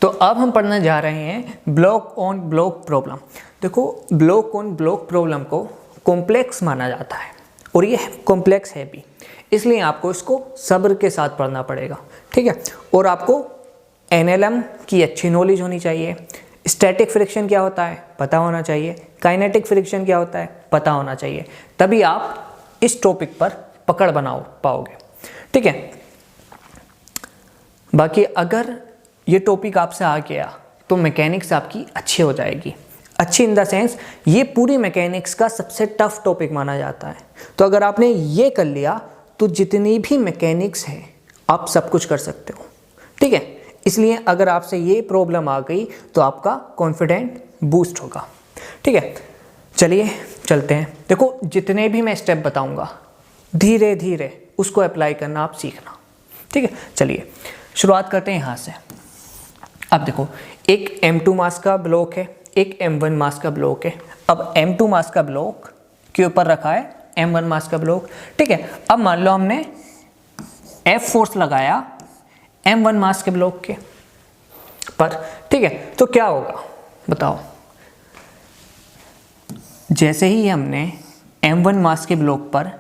तो अब हम पढ़ने जा रहे हैं ब्लॉक ऑन ब्लॉक प्रॉब्लम। देखो, ब्लॉक ऑन ब्लॉक प्रॉब्लम को कॉम्प्लेक्स माना जाता है और ये कॉम्प्लेक्स है भी, इसलिए आपको इसको सब्र के साथ पढ़ना पड़ेगा, ठीक है। और आपको एनएलएम की अच्छी नॉलेज होनी चाहिए। स्टैटिक फ्रिक्शन क्या होता है पता होना चाहिए, काइनेटिक फ्रिक्शन क्या होता है पता होना चाहिए, तभी आप इस टॉपिक पर पकड़ बना पाओगे, ठीक है। बाकी अगर ये टॉपिक आपसे आ गया तो मैकेनिक्स आपकी अच्छी हो जाएगी। अच्छी इन द सेंस ये पूरी मैकेनिक्स का सबसे टफ टॉपिक माना जाता है। तो अगर आपने ये कर लिया तो जितनी भी मैकेनिक्स है आप सब कुछ कर सकते हो, ठीक है। इसलिए अगर आपसे ये प्रॉब्लम आ गई तो आपका कॉन्फिडेंट बूस्ट होगा, ठीक है। चलिए चलते हैं। देखो, जितने भी मैं स्टेप बताऊंगा धीरे धीरे उसको अप्लाई करना आप सीखना, ठीक है। चलिए शुरुआत करते हैं यहाँ से। अब देखो, एक M2 मास का ब्लॉक है, एक M1 मास का ब्लॉक है। अब M2 मास का ब्लॉक के ऊपर रखा है M1 मास का ब्लॉक, ठीक है। अब मान लो हमने F फोर्स लगाया M1 मास के ब्लॉक के पर, ठीक है। तो क्या होगा बताओ। जैसे ही हमने M1 मास के ब्लॉक पर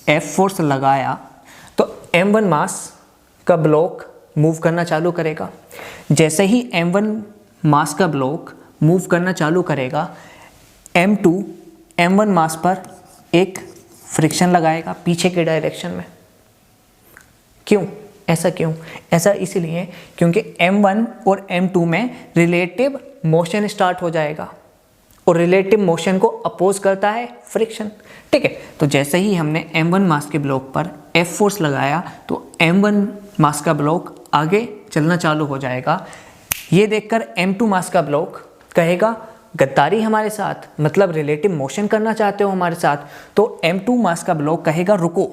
F फोर्स लगाया तो M1 मास का ब्लॉक मूव करना चालू करेगा। जैसे ही M1 मास का ब्लॉक मूव करना चालू करेगा, M2 M1 मास पर एक फ्रिक्शन लगाएगा पीछे के डायरेक्शन में। क्यों ऐसा इसलिए क्योंकि M1 और M2 में रिलेटिव मोशन स्टार्ट हो जाएगा और रिलेटिव मोशन को अपोज करता है फ्रिक्शन, ठीक है। तो जैसे ही हमने M1 मास के ब्लॉक पर F फोर्स लगाया तो M1 मास का ब्लॉक आगे चलना चालू हो जाएगा। ये देखकर M2 मास का ब्लॉक कहेगा गद्दारी हमारे साथ, मतलब रिलेटिव मोशन करना चाहते हो हमारे साथ। तो M2 मास का ब्लॉक कहेगा रुको,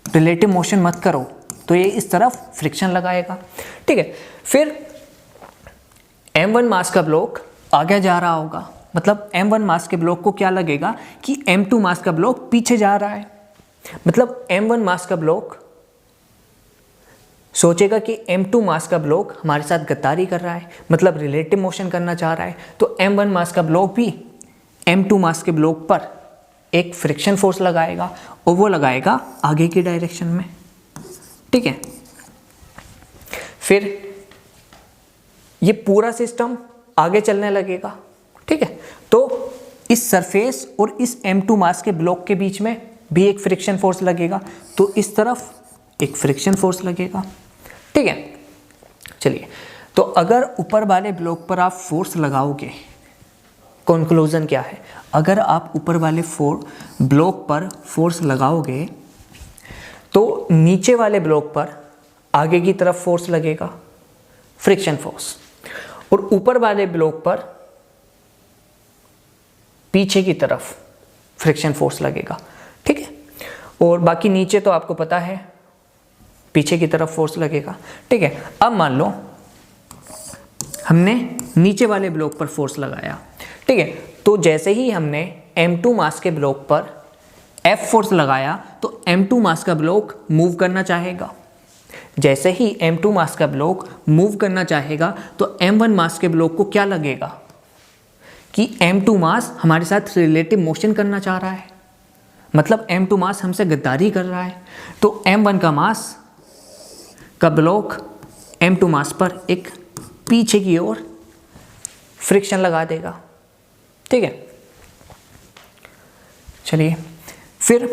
रिलेटिव मोशन मत करो। तो ये इस तरफ फ्रिक्शन लगाएगा, ठीक है। फिर M1 मास का ब्लॉक आगे जा रहा होगा, मतलब M1 मास के ब्लॉक को क्या लगेगा कि M2 मास का ब्लॉक पीछे जा रहा है। मतलब M1 मास का ब्लॉक सोचेगा कि M2 मास का ब्लॉक हमारे साथ गद्दारी कर रहा है, मतलब रिलेटिव मोशन करना चाह रहा है। तो M1 मास का ब्लॉक भी M2 मास के ब्लॉक पर एक फ्रिक्शन फोर्स लगाएगा और वो लगाएगा आगे की डायरेक्शन में, ठीक है। फिर ये पूरा सिस्टम आगे चलने लगेगा, ठीक है। तो इस सरफेस और इस M2 मास के ब्लॉक के बीच में भी एक फ्रिक्शन फोर्स लगेगा, तो इस तरफ एक फ्रिक्शन फोर्स लगेगा, ठीक है। चलिए, तो अगर ऊपर वाले ब्लॉक पर आप फोर्स लगाओगे, कंक्लूजन क्या है, अगर आप ऊपर वाले ब्लॉक पर फोर्स लगाओगे तो नीचे वाले ब्लॉक पर आगे की तरफ फोर्स लगेगा फ्रिक्शन फोर्स, और ऊपर वाले ब्लॉक पर पीछे की तरफ फ्रिक्शन फोर्स लगेगा, ठीक है। और बाकी नीचे तो आपको पता है पीछे की तरफ फोर्स लगेगा, ठीक है। अब मान लो हमने नीचे वाले ब्लॉक पर फोर्स लगाया, ठीक है। तो जैसे ही हमने M2 मास के ब्लॉक पर F फोर्स लगाया तो M2 मास का ब्लॉक मूव करना चाहेगा। जैसे ही M2 मास का ब्लॉक मूव करना चाहेगा तो M1 मास के ब्लॉक को क्या लगेगा कि M2 मास हमारे साथ रिलेटिव मोशन करना चाह रहा है, मतलब M2 मास हमसे गद्दारी कर रहा है। तो M1 का मास का ब्लॉक M2 मास पर एक पीछे की ओर फ्रिक्शन लगा देगा, ठीक है। चलिए, फिर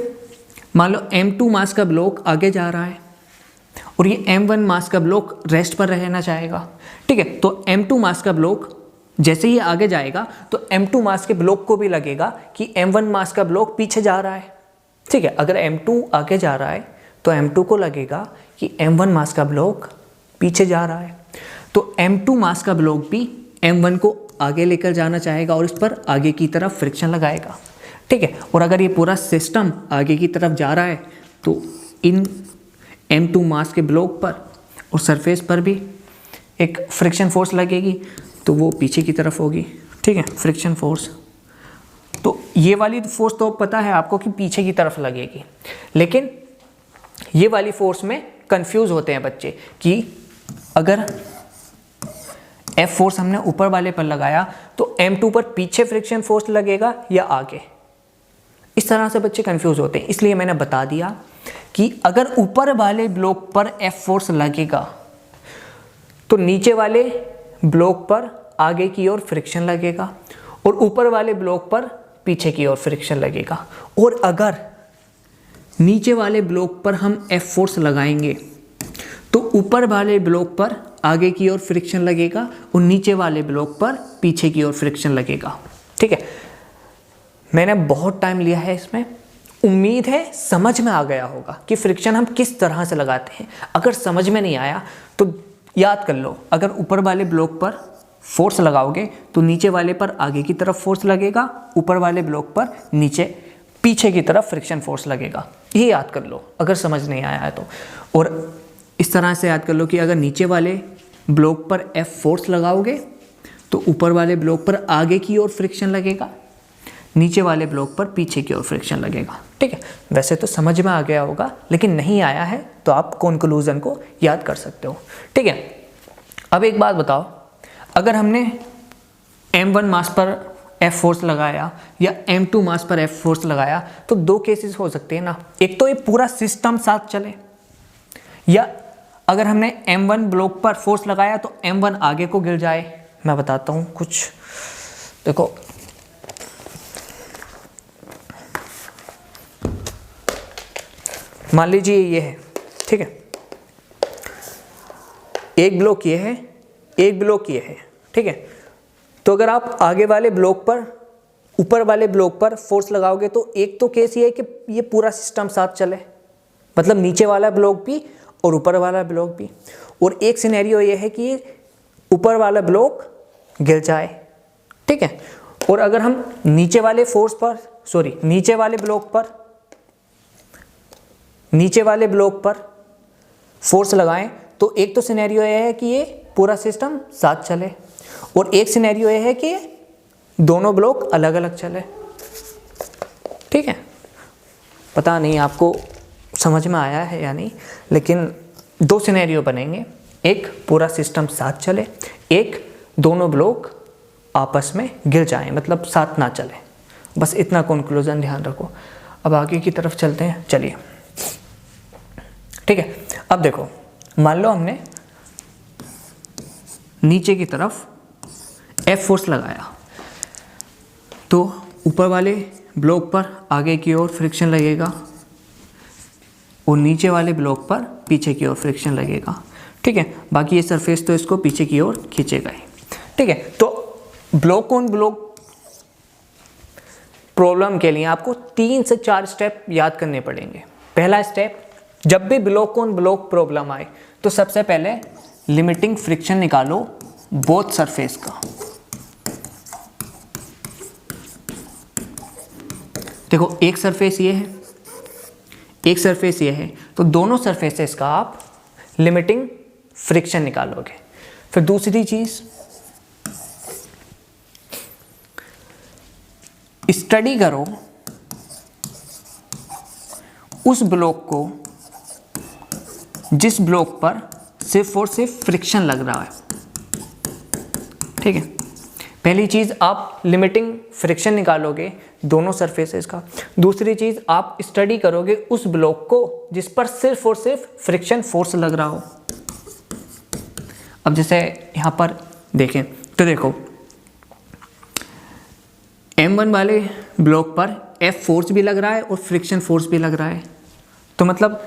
मान लो M2 मास का ब्लॉक आगे जा रहा है और ये M1 मास का ब्लॉक रेस्ट पर रहना चाहेगा, ठीक है। तो M2 मास का ब्लॉक जैसे ही आगे जाएगा तो M2 मास के ब्लॉक को भी लगेगा कि M1 मास का ब्लॉक पीछे जा रहा है, ठीक है। अगर M2 आगे जा रहा है तो M2 को लगेगा कि M1 मास का ब्लॉक पीछे जा रहा है। तो M2 मास का ब्लॉक भी M1 को आगे लेकर जाना चाहेगा और इस पर आगे की तरफ फ्रिक्शन लगाएगा, ठीक है। और अगर ये पूरा सिस्टम आगे की तरफ जा रहा है तो इन M2 मास के ब्लॉक पर और सरफेस पर भी एक फ्रिक्शन फोर्स लगेगी, तो वो पीछे की तरफ होगी, ठीक है, फ्रिक्शन फोर्स। तो ये वाली फोर्स तो पता है आपको कि पीछे की तरफ लगेगी, लेकिन ये वाली फोर्स में कंफ्यूज होते हैं बच्चे कि अगर F फोर्स हमने ऊपर वाले पर लगाया तो M2 पर पीछे फ्रिक्शन फोर्स लगेगा या आगे। इस तरह से बच्चे कंफ्यूज होते हैं, इसलिए मैंने बता दिया कि अगर ऊपर वाले ब्लॉक पर F फोर्स लगेगा तो नीचे वाले ब्लॉक पर आगे की ओर फ्रिक्शन लगेगा और ऊपर वाले ब्लॉक पर पीछे की ओर फ्रिक्शन लगेगा। और अगर नीचे वाले ब्लॉक पर हम F फोर्स लगाएंगे तो ऊपर वाले ब्लॉक पर आगे की ओर फ्रिक्शन लगेगा और नीचे वाले ब्लॉक पर पीछे की ओर फ्रिक्शन लगेगा। ठीक है, मैंने बहुत टाइम लिया है इसमें, उम्मीद है समझ में आ गया होगा कि फ्रिक्शन हम किस तरह से लगाते हैं। अगर समझ में नहीं आया तो याद कर लो, अगर ऊपर वाले ब्लॉक पर फोर्स लगाओगे तो नीचे वाले पर आगे की तरफ फोर्स लगेगा, ऊपर वाले ब्लॉक पर नीचे पीछे की तरफ फ्रिक्शन फोर्स लगेगा। ये याद कर लो अगर समझ नहीं आया है तो। और इस तरह से याद कर लो कि अगर नीचे वाले ब्लॉक पर F फोर्स लगाओगे तो ऊपर वाले ब्लॉक पर आगे की ओर फ्रिक्शन लगेगा, नीचे वाले ब्लॉक पर पीछे की ओर फ्रिक्शन लगेगा। ठीक है, वैसे तो समझ में आ गया होगा, लेकिन नहीं आया है तो आप कंक्लूजन को याद कर सकते हो। ठीक है, अब एक बात बताओ, अगर हमने M1 मास पर F फोर्स लगाया या M2 मास पर F फोर्स लगाया तो दो केसेस हो सकते हैं ना। एक तो ये पूरा सिस्टम साथ चले, या अगर हमने M1 ब्लॉक पर फोर्स लगाया तो M1 आगे को गिर जाए। मैं बताता हूँ कुछ, देखो मान लीजिए ये है, ठीक है, एक ब्लॉक ये है, एक ब्लॉक ये है। ठीक है, तो अगर आप आगे वाले ब्लॉक पर ऊपर वाले ब्लॉक पर फोर्स लगाओगे तो एक तो केस ये है कि ये पूरा सिस्टम साथ चले, मतलब नीचे वाला ब्लॉक भी और ऊपर वाला ब्लॉक भी। और एक सिनेरियो ये है कि ऊपर वाला ब्लॉक गिर जाए। ठीक है, और अगर हम नीचे वाले ब्लॉक पर फोर्स लगाएं तो एक तो सिनेरियो ये है कि ये पूरा सिस्टम साथ चले और एक सिनेरियो ये है कि दोनों ब्लॉक अलग अलग चले। ठीक है, पता नहीं आपको समझ में आया है या नहीं, लेकिन दो सिनेरियो बनेंगे, एक पूरा सिस्टम साथ चले, एक दोनों ब्लॉक आपस में गिर जाएं, मतलब साथ ना चले। बस इतना कंक्लूजन ध्यान रखो। अब आगे की तरफ चलते हैं, चलिए। ठीक है, अब देखो, मान लो हमने नीचे की तरफ F फोर्स लगाया तो ऊपर वाले ब्लॉक पर आगे की ओर फ्रिक्शन लगेगा और नीचे वाले ब्लॉक पर पीछे की ओर फ्रिक्शन लगेगा। ठीक है, बाकी ये सरफेस तो इसको पीछे की ओर खींचेगा ही। ठीक है, तो ब्लॉक ऑन ब्लॉक प्रॉब्लम के लिए आपको 3 से 4 स्टेप याद करने पड़ेंगे। पहला स्टेप, जब भी ब्लॉक ऑन ब्लॉक प्रॉब्लम आए तो सबसे पहले लिमिटिंग फ्रिक्शन निकालो बोथ सरफेस का। देखो, एक सरफेस ये है, एक सरफेस ये है, तो दोनों सरफेसेस का आप लिमिटिंग फ्रिक्शन निकालोगे। फिर दूसरी चीज, स्टडी करो उस ब्लॉक को जिस ब्लॉक पर सिर्फ और सिर्फ फ्रिक्शन लग रहा है। ठीक है, पहली चीज आप लिमिटिंग फ्रिक्शन निकालोगे दोनों सरफेसेस का। दूसरी चीज आप स्टडी करोगे उस ब्लॉक को जिस पर सिर्फ और सिर्फ फ्रिक्शन फोर्स लग रहा हो। अब जैसे यहां पर देखें तो देखो, M1 वाले ब्लॉक पर F फोर्स भी लग रहा है और फ्रिक्शन फोर्स भी लग रहा है। तो मतलब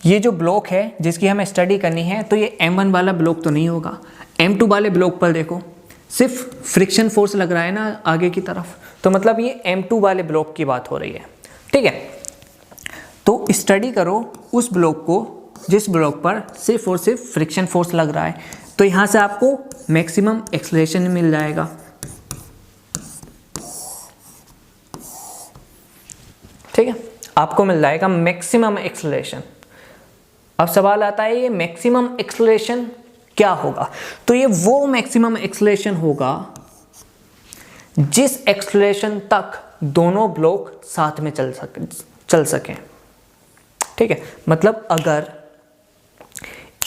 ये जो ब्लॉक है जिसकी हमें स्टडी करनी है, तो ये M1 वाला ब्लॉक तो नहीं होगा। M2 वाले ब्लॉक पर देखो सिर्फ फ्रिक्शन फोर्स लग रहा है ना आगे की तरफ, तो मतलब ये M2 वाले ब्लॉक की बात हो रही है। ठीक है, तो स्टडी करो उस ब्लॉक को जिस ब्लॉक पर सिर्फ और सिर्फ फ्रिक्शन फोर्स लग रहा है। तो यहाँ से आपको मैक्सिमम एक्सेलरेशन मिल जाएगा। ठीक है, आपको मिल जाएगा मैक्सिमम एक्सेलरेशन। अब सवाल आता है ये मैक्सिमम एक्सेलरेशन क्या होगा? तो ये वो मैक्सिमम एक्सेलरेशन होगा जिस एक्सेलरेशन तक दोनों ब्लॉक साथ में चल सकें। ठीक है, मतलब अगर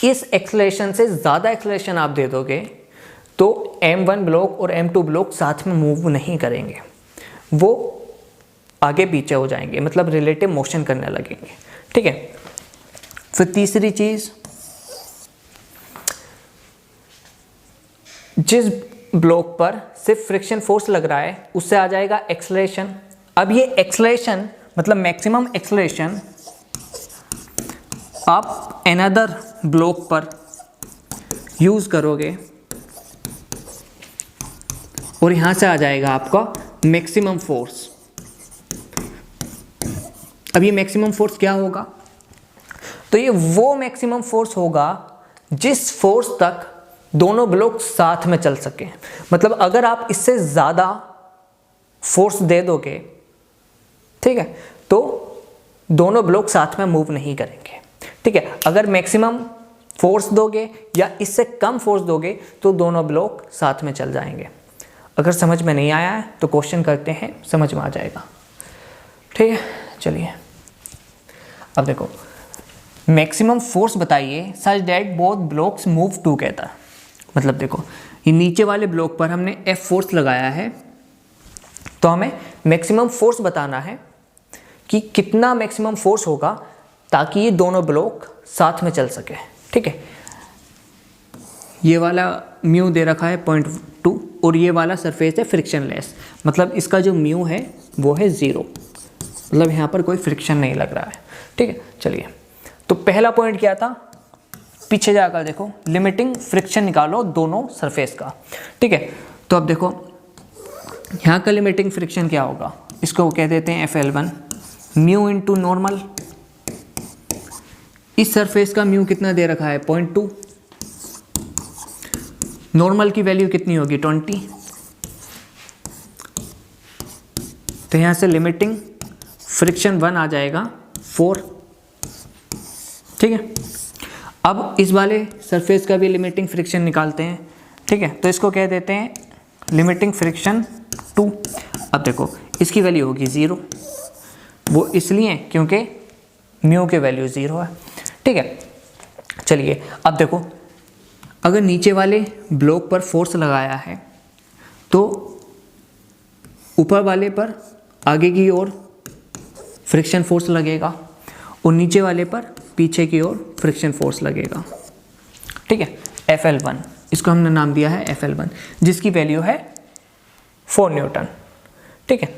इस एक्सेलरेशन से ज़्यादा एक्सेलरेशन आप दे दोगे तो M1 ब्लॉक और M2 ब्लॉक साथ में मूव नहीं करेंगे, वो आगे पीछे हो जाएंगे, मतलब रिलेटिव मोशन करने लगेंगे। ठीक है। फिर तीसरी चीज़, जिस ब्लॉक पर सिर्फ फ्रिक्शन फोर्स लग रहा है उससे आ जाएगा एक्सलेशन। अब ये एक्सलेशन मतलब मैक्सिमम एक्सलेशन आप अनदर ब्लॉक पर यूज करोगे और यहां से आ जाएगा आपका मैक्सिमम फोर्स। अब ये मैक्सिमम फोर्स क्या होगा? तो ये वो मैक्सिमम फोर्स होगा जिस फोर्स तक दोनों ब्लॉक साथ में चल सके। मतलब अगर आप इससे ज़्यादा फोर्स दे दोगे, ठीक है, तो दोनों ब्लॉक साथ में मूव नहीं करेंगे। ठीक है। अगर मैक्सिमम फोर्स दोगे या इससे कम फोर्स दोगे तो दोनों ब्लॉक साथ में चल जाएंगे। अगर समझ में नहीं आया है तो क्वेश्चन करते हैं, समझ में आ जाएगा। ठीक है, चलिए अब देखो, मैक्सिमम फोर्स बताइए such that both blocks move together. मतलब देखो, ये नीचे वाले ब्लॉक पर हमने F फोर्स लगाया है, तो हमें मैक्सिमम फोर्स बताना है कि कितना मैक्सिमम फोर्स होगा ताकि ये दोनों ब्लॉक साथ में चल सके। ठीक है। ये वाला म्यू दे रखा है 0.2 और ये वाला सरफेस है फ्रिक्शनलेस, मतलब इसका जो म्यू है वो है 0, मतलब यहाँ पर कोई फ्रिक्शन नहीं लग रहा है। ठीक है, चलिए, तो पहला पॉइंट क्या था, पीछे जाकर देखो, लिमिटिंग फ्रिक्शन निकालो दोनों सरफेस का। ठीक है, तो अब देखो यहाँ का लिमिटिंग फ्रिक्शन क्या होगा, इसको कह देते हैं FL1 म्यू इंटू नॉर्मल। इस सरफेस का म्यू कितना दे रखा है 0.2, नॉर्मल की वैल्यू कितनी होगी 20, तो यहाँ से लिमिटिंग फ्रिक्शन 1 आ जाएगा 4। ठीक है। अब इस वाले सरफेस का भी लिमिटिंग फ्रिक्शन निकालते हैं। ठीक है, तो इसको कह देते हैं लिमिटिंग फ्रिक्शन 2। अब देखो इसकी वैल्यू होगी 0, वो इसलिए क्योंकि म्यू की वैल्यू 0 है। ठीक है, चलिए अब देखो, अगर नीचे वाले ब्लॉक पर फोर्स लगाया है तो ऊपर वाले पर आगे की ओर फ्रिक्शन फोर्स लगेगा और नीचे वाले पर पीछे की ओर फ्रिक्शन फोर्स लगेगा। ठीक है, FL1, इसको हमने नाम दिया है FL1, जिसकी वैल्यू है 4 न्यूटन। ठीक है,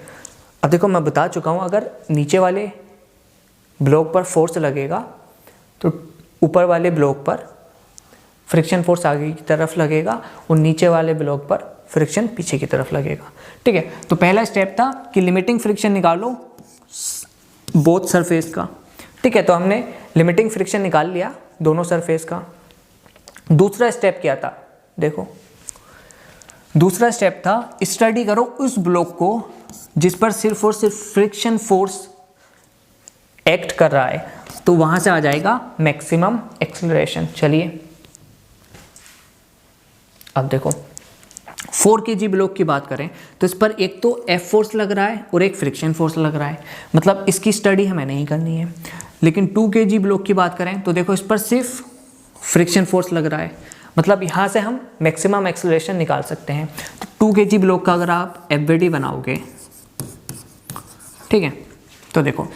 अब देखो मैं बता चुका हूँ, अगर नीचे वाले ब्लॉक पर फोर्स लगेगा तो ऊपर वाले ब्लॉक पर फ्रिक्शन फोर्स आगे की तरफ लगेगा और नीचे वाले ब्लॉक पर फ्रिक्शन पीछे की तरफ लगेगा। ठीक है, तो पहला स्टेप था कि लिमिटिंग फ्रिक्शन निकालो बोथ सरफेस का। ठीक है, तो हमने लिमिटिंग फ्रिक्शन निकाल लिया दोनों सरफेस का। दूसरा स्टेप क्या था, देखो दूसरा स्टेप था स्टडी करो उस ब्लॉक को जिस पर सिर्फ और सिर्फ फ्रिक्शन फोर्स एक्ट कर रहा है, तो वहां से आ जाएगा मैक्सिमम एक्सीलरेशन। चलिए अब देखो 4 kg ब्लॉक की बात करें तो इस पर एक तो F फोर्स लग रहा है और एक फ्रिक्शन फोर्स लग रहा है, मतलब इसकी स्टडी हमें नहीं करनी है। लेकिन 2 kg ब्लॉक की बात करें तो देखो इस पर सिर्फ फ्रिक्शन फोर्स लग रहा है, मतलब यहाँ से हम मैक्सिमम एक्सीलरेशन निकाल सकते हैं। तो 2 kg ब्लॉक का अगर आप FBD बनाओगे, ठीक है, तो देखो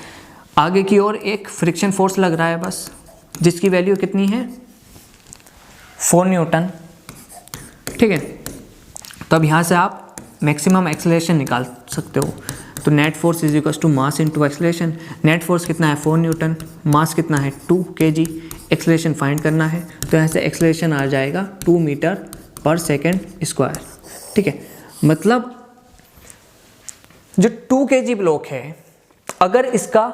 आगे की ओर एक फ्रिक्शन फोर्स लग रहा है बस, जिसकी वैल्यू कितनी है 4 न्यूटन। ठीक है, तो अब यहाँ से आप मैक्सिमम एक्सीलरेशन निकाल सकते हो। तो net force is equal to mass into acceleration. Net force कितना है 4 न्यूटन, मास कितना है 2 kg, एक्सीलरेशन फाइंड करना है, तो यहाँ से एक्सीलरेशन आ जाएगा 2 मीटर पर सेकेंड स्क्वायर। ठीक है, मतलब जो 2 kg ब्लॉक है, अगर इसका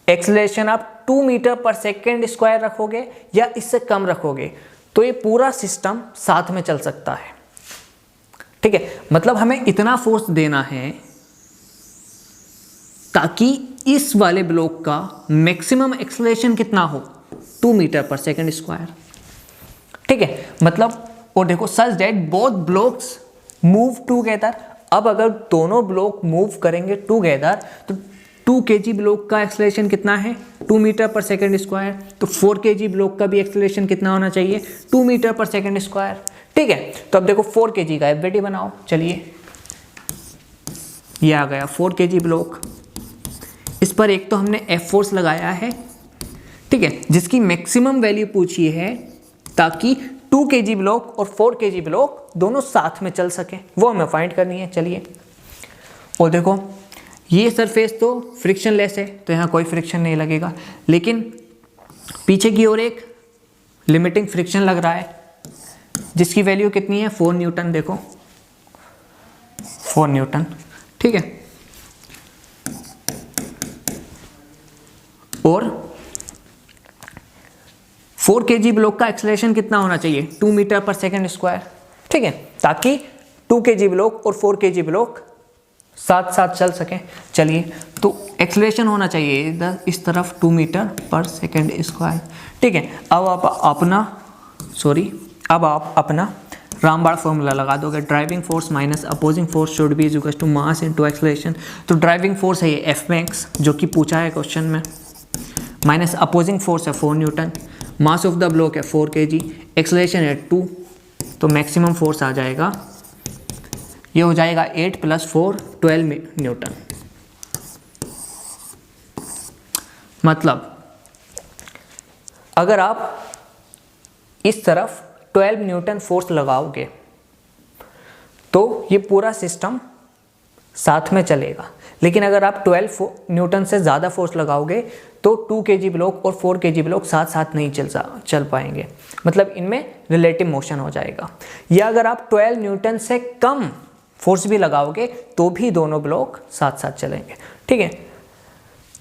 एक्सीलरेशन आप 2 मीटर पर सेकेंड स्क्वायर रखोगे या इससे कम रखोगे तो ये पूरा सिस्टम साथ में चल सकता है। ठीक है, मतलब हमें इतना फोर्स देना है ताकि इस वाले ब्लॉक का मैक्सिमम एक्सीलरेशन कितना हो 2 मीटर पर सेकेंड स्क्वायर। ठीक है, मतलब और देखो such that both blocks move together. अब अगर दोनों ब्लॉक मूव करेंगे टुगेदर तो 2 kg ब्लॉक का एक्सेलरेशन कितना है 2 मीटर पर सेकंड स्क्वायर, तो 4 kg ब्लॉक का भी एक्सेलरेशन कितना होना चाहिए 2 मीटर पर सेकंड स्क्वायर। ठीक है, तो अब देखो 4 kg का एफबीटी बनाओ। चलिए ये आ गया 4 kg ब्लॉक, इस पर एक तो हमने एफ फोर्स लगाया है, ठीक है, जिसकी मैक्सिमम वैल्यू पूछी है ताकि 2 kg ब्लॉक और 4 kg ब्लॉक दोनों साथ में चल सके, वो हमें फाइंड करनी है। चलिए, और देखो ये सरफेस तो फ्रिक्शनलेस है तो यहाँ कोई फ्रिक्शन नहीं लगेगा, लेकिन पीछे की ओर एक लिमिटिंग फ्रिक्शन लग रहा है जिसकी वैल्यू कितनी है 4 न्यूटन। देखो 4 न्यूटन, ठीक है, और 4 kg ब्लॉक का एक्सेलरेशन कितना होना चाहिए 2 मीटर पर सेकंड स्क्वायर, ठीक है, ताकि 2 kg ब्लॉक और 4 kg ब्लॉक साथ साथ चल सकें। चलिए, तो एक्सेलरेशन होना चाहिए इधर इस तरफ 2 मीटर पर सेकंड स्क्वायर, ठीक है। अब आप अपना रामबाण फॉर्मूला लगा दोगे, driving force minus opposing force should be equal to mass into acceleration. तो ड्राइविंग फोर्स है ये एफ मैक्स जो कि पूछा है क्वेश्चन में, माइनस अपोजिंग फोर्स है 4 newton, mass of the block है 4 kg, एक्सेलरेशन है 2, तो मैक्सिमम फोर्स आ जाएगा, ये हो जाएगा 8 + 4 12 न्यूटन। मतलब अगर आप इस तरफ 12 न्यूटन फोर्स लगाओगे तो ये पूरा सिस्टम साथ में चलेगा, लेकिन अगर आप 12 न्यूटन से ज़्यादा फोर्स लगाओगे तो 2 kg ब्लॉक और 4 kg ब्लॉक साथ साथ नहीं चल पाएंगे, मतलब इनमें रिलेटिव मोशन हो जाएगा। या अगर आप 12 न्यूटन से कम फोर्स भी लगाओगे तो भी दोनों ब्लॉक साथ साथ चलेंगे, ठीक है।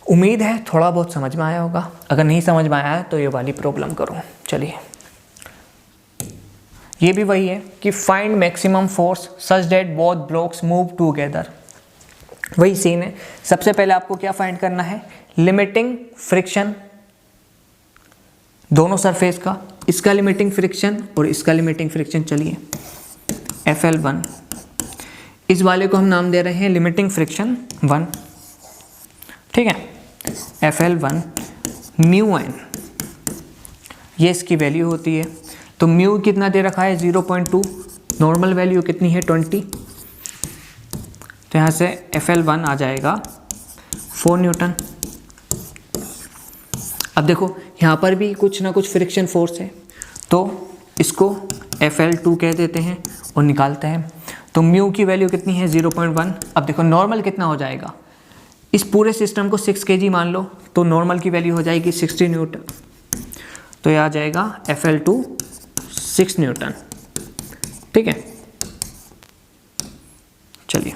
उम्मीद है थोड़ा बहुत समझ में आया होगा, अगर नहीं समझ में आया तो ये वाली प्रॉब्लम करो। चलिए, ये भी वही है कि find maximum force such that both blocks move together, वही सीन है। सबसे पहले आपको क्या फाइंड करना है, लिमिटिंग फ्रिक्शन दोनों सरफेस का, इसका लिमिटिंग फ्रिक्शन और इसका लिमिटिंग फ्रिक्शन। चलिए, FL1, इस वाले को हम नाम दे रहे हैं लिमिटिंग फ्रिक्शन 1, ठीक है, FL1 μn, ये इसकी वैल्यू होती है। तो म्यू कितना दे रखा है 0.2, नॉर्मल वैल्यू कितनी है 20, तो यहाँ से FL1 आ जाएगा 4 न्यूटन। अब देखो यहाँ पर भी कुछ ना कुछ फ्रिक्शन फोर्स है, तो इसको FL2 कह देते हैं और निकालते हैं। तो म्यू की वैल्यू कितनी है 0.1। अब देखो नॉर्मल कितना हो जाएगा, इस पूरे सिस्टम को 6 kg मान लो, तो नॉर्मल की वैल्यू हो जाएगी 60 न्यूटन, तो यह आ जाएगा FL2 6 न्यूटन, ठीक है। चलिए,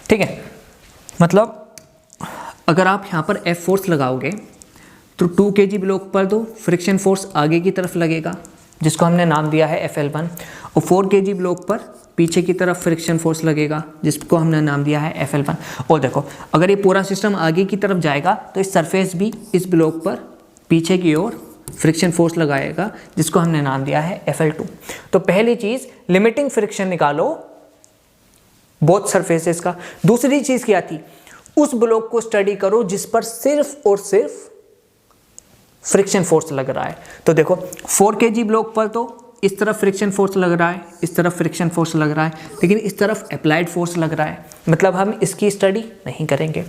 ठीक है, मतलब अगर आप यहाँ पर F फोर्स लगाओगे तो 2 kg ब्लॉक पर तो फ्रिक्शन फोर्स आगे की तरफ लगेगा जिसको हमने नाम दिया है FL1, और 4 kg ब्लॉक पर पीछे की तरफ फ्रिक्शन फोर्स लगेगा जिसको हमने नाम दिया है FL1। और देखो अगर ये पूरा सिस्टम आगे की तरफ जाएगा तो इस सरफेस भी इस ब्लॉक पर पीछे की ओर फ्रिक्शन फोर्स लगाएगा जिसको हमने नाम दिया है FL2। तो पहली चीज़ लिमिटिंग फ्रिक्शन निकालो बोथ सरफेसेस का। दूसरी चीज़ क्या थी, उस ब्लॉक को स्टडी करो जिस पर सिर्फ और सिर्फ फ्रिक्शन फोर्स लग रहा है। तो देखो 4 kg ब्लॉक पर तो इस तरफ फ्रिक्शन फोर्स लग रहा है, इस तरफ फ्रिक्शन फोर्स लग रहा है, लेकिन इस तरफ अप्लाइड फोर्स लग रहा है, मतलब हम इसकी स्टडी नहीं करेंगे।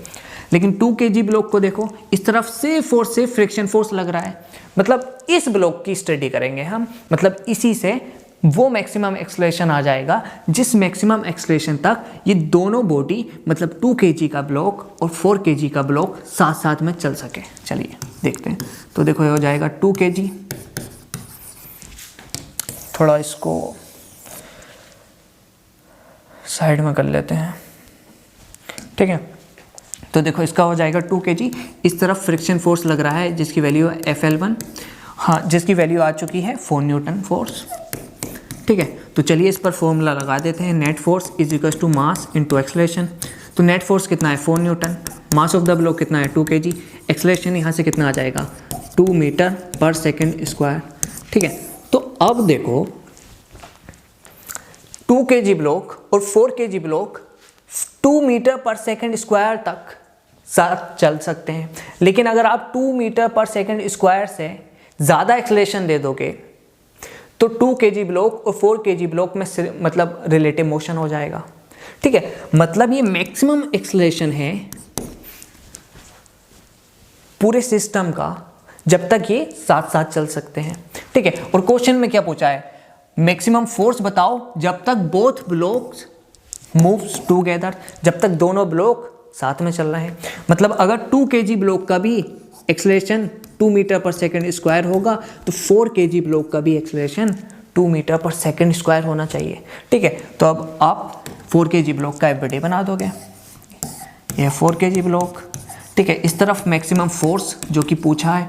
लेकिन 2 kg ब्लॉक को देखो, इस तरफ सिर्फ और सिर्फ फ्रिक्शन फोर्स लग रहा है, मतलब इस ब्लॉक की स्टडी करेंगे हम, मतलब इसी से वो मैक्सिमम एक्सेलरेशन आ जाएगा जिस मैक्सिमम एक्सेलरेशन तक ये दोनों बॉडी मतलब 2 kg का ब्लॉक और 4 kg का ब्लॉक साथ साथ में चल सके। चलिए देखते हैं, तो देखो ये हो जाएगा 2 kg, थोड़ा इसको साइड में कर लेते हैं, ठीक है। तो देखो इसका हो जाएगा 2 kg, इस तरफ फ्रिक्शन फोर्स लग रहा है जिसकी वैल्यू है FL1, हाँ जिसकी वैल्यू आ चुकी है 4 न्यूटन फोर्स, ठीक है। तो चलिए इस पर फॉर्मूला लगा देते हैं, net force is equal to mass into acceleration. तो नेट फोर्स कितना है 4 newton, mass of the block कितना है 2 kg, एक्सेलरेशन यहाँ से कितना आ जाएगा 2 मीटर पर सेकेंड स्क्वायर, ठीक है। तो अब देखो 2 kg ब्लॉक और 4 kg ब्लॉक 2 मीटर पर सेकंड स्क्वायर तक साथ चल सकते हैं। लेकिन अगर आप 2 मीटर पर सेकंड स्क्वायर से ज़्यादा एक्सेलरेशन दे दोगे तो 2 kg ब्लॉक और 4 kg ब्लॉक में मतलब रिलेटिव मोशन हो जाएगा। ठीक है, मतलब ये मैक्सिमम एक्सेलरेशन है पूरे सिस्टम का जब तक ये साथ साथ चल सकते हैं। ठीक है, और क्वेश्चन में क्या पूछा है, मैक्सिमम फोर्स बताओ जब तक बोथ ब्लॉक्स मूव्स टुगेदर, जब तक दोनों ब्लॉक साथ में चल रहे हैं। मतलब अगर 2 kg ब्लॉक का भी एक्सेलरेशन 2 मीटर पर सेकंड स्क्वायर होगा तो 4 kg ब्लॉक का भी एक्सेलरेशन 2 मीटर पर सेकंड स्क्वायर होना चाहिए। ठीक है, तो अब आप 4 kg ब्लॉक का एफबीडी बना दोगे, ये 4 kg ब्लॉक। ठीक है, इस तरफ मैक्सिमम फोर्स जो कि पूछा है,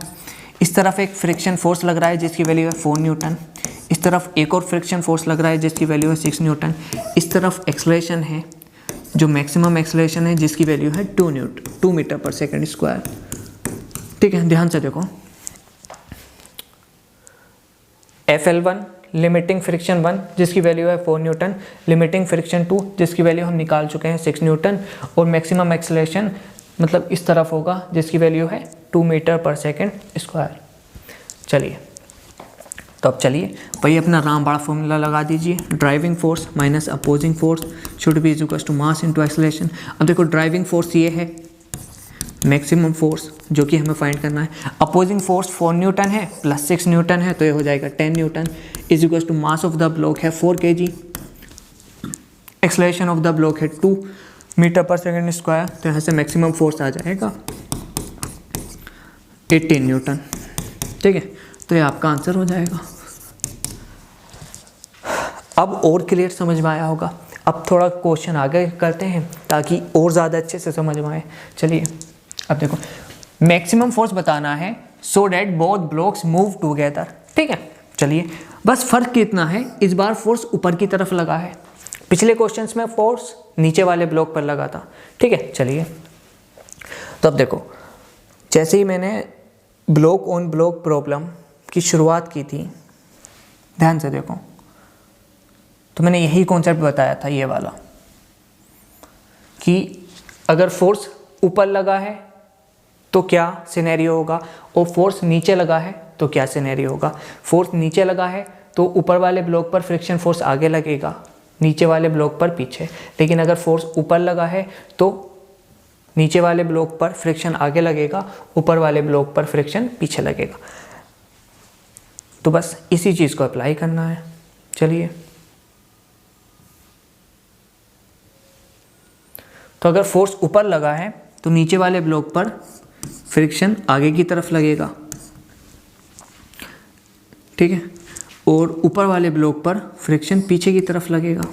इस तरफ एक फ्रिक्शन फोर्स लग रहा है जिसकी वैल्यू है 4 न्यूटन, इस तरफ एक और फ्रिक्शन फोर्स लग रहा है जिसकी वैल्यू है 6 न्यूटन, इस तरफ एक्सेलरेशन है जो मैक्सिमम एक्सेलरेशन है जिसकी वैल्यू है 2 मीटर पर सेकंड स्क्वायर। ठीक है, ध्यान से देखो, FL1 लिमिटिंग फ्रिक्शन 1 जिसकी वैल्यू है 4 न्यूटन, लिमिटिंग फ्रिक्शन 2 जिसकी वैल्यू हम निकाल चुके हैं 6 न्यूटन, और मैक्सिमम एक्सेलरेशन मतलब इस तरफ होगा जिसकी वैल्यू है 2 मीटर पर सेकंड स्क्वायर। चलिए, तो अब चलिए वही अपना रामबाड़ा फॉर्मूला लगा दीजिए, driving force minus opposing force should be is equal to mass into acceleration. अब देखो ड्राइविंग फोर्स ये है मैक्सिमम फोर्स जो कि हमें फाइंड करना है, अपोजिंग फोर्स 4 न्यूटन है प्लस 6 न्यूटन है तो ये हो जाएगा 10 newton is equal to mass of the block है 4 kg, acceleration of the block है 2 मीटर पर सेकंड स्क्वायर, तो यहाँ से मैक्सिमम फोर्स आ जाएगा 18 न्यूटन। ठीक है, तो ये आपका आंसर हो जाएगा। अब और क्लियर समझ में आया होगा। अब थोड़ा क्वेश्चन आगे करते हैं ताकि और ज़्यादा अच्छे से समझ में आए। चलिए, अब देखो मैक्सिमम फोर्स बताना है so that both blocks move together. ठीक है, चलिए बस फर्क कितना है, इस बार फोर्स ऊपर की तरफ लगा है, पिछले क्वेश्चंस में फोर्स नीचे वाले ब्लॉक पर लगा था। ठीक है, चलिए तो अब देखो जैसे ही मैंने ब्लॉक ऑन ब्लॉक प्रॉब्लम की शुरुआत की थी, ध्यान से देखो, तो मैंने यही कॉन्सेप्ट बताया था ये वाला कि अगर फोर्स ऊपर लगा है तो क्या सिनेरियो होगा और फोर्स नीचे लगा है तो क्या सिनेरियो होगा। फोर्स नीचे लगा है तो ऊपर वाले ब्लॉक पर फ्रिक्शन फोर्स आगे लगेगा, नीचे वाले ब्लॉक पर पीछे। लेकिन अगर फोर्स ऊपर लगा है तो नीचे वाले ब्लॉक पर फ्रिक्शन आगे लगेगा, ऊपर वाले ब्लॉक पर फ्रिक्शन पीछे लगेगा। तो बस इसी चीज़ को अप्लाई करना है। चलिए, तो अगर फोर्स ऊपर लगा है तो नीचे वाले ब्लॉक पर फ्रिक्शन आगे की तरफ लगेगा, ठीक है, और ऊपर वाले ब्लॉक पर फ्रिक्शन पीछे की तरफ लगेगा।